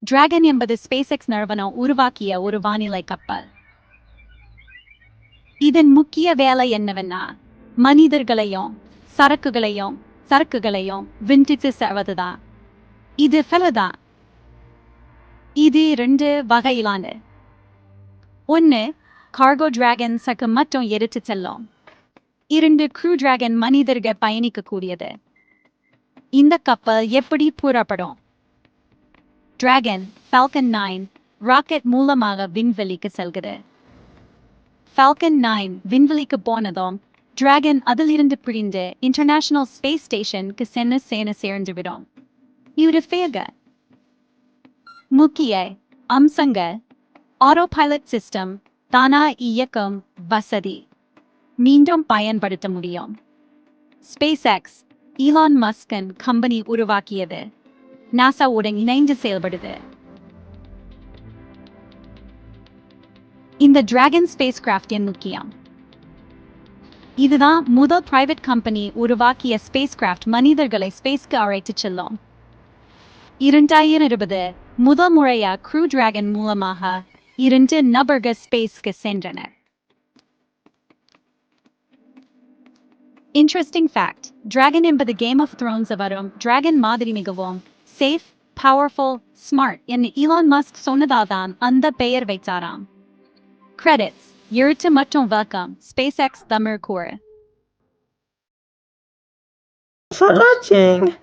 Dragon என்பது SpaceX நிறுவனம் உருவாக்கிய ஒரு வானிலை கப்பல். இதன் முக்கிய வேலை என்னவென்னா, மனிதர்களையும் சரக்குகளையும் விண்வெளிக்கு செல்வதுதான். இது ஃபெலதான். இது 2 வகையிலானது. 1. கார்கோ டிராகன் சரக்கு மட்டும் எடுத்துச் செல்லும். 2. க்ரூ டிராகன் மனிதர்கள் பயணிக்கக்கூடியது. இந்த கப்பல் எப்படி புறப்படும்? டிராகன் ஃபால்கன் 9 ராக்கெட் மூலமாக விண்வெளிக்கு செல்கிறது. ஃபால்கன் 9 விண்வெளிக்கு போனதும் டிராகன் அதிலிருந்து பிரிந்து இன்டர்நேஷனல் ஸ்பேஸ் ஸ்டேஷனுக்கு சென்று சேர்ந்துவிடும். முக்கிய அம்சங்கள்: ஆட்டோ பைலட் சிஸ்டம், தானா இயக்கம் வசதி, மீண்டும் பயன்படுத்த முடியும். SpaceX ஈலான் மஸ்கின் கம்பெனி உருவாக்கியது. நாசாவுடன் இணைந்து செயல்படுது. இந்த டிராகன் ஸ்பேஸ் கிராஃப்ட் முக்கியம். இதுதான் முதல் பிரைவேட் கம்பெனி உருவாக்கிய ஸ்பேஸ் கிராஃப்ட் மனிதர்களை ஸ்பேஸ்க்கு அழைத்துச் செல்லும். 2020 முதல் முறையா க்ரூ டிராகன் மூலமாக 2 நபர்கள் ஸ்பேஸ்க்கு சென்றனர். இன்ட்ரெஸ்டிங் ஃபேக்ட்: டிராகன் என்பது கேம் ஆஃப் த்ரோன்ஸ் வரும் டிராகன் மாதிரி மிகவும் சேஃப், பவர்ஃபுல், ஸ்மார்ட் என்று ஈலான் மஸ்க் சொன்னதால் தான் அந்த பெயர் வைத்தாராம். கிரெடிட்ஸ்: எழுத்து மற்றும் விளக்கம் SpaceX தமிழ் கூறு. For watching.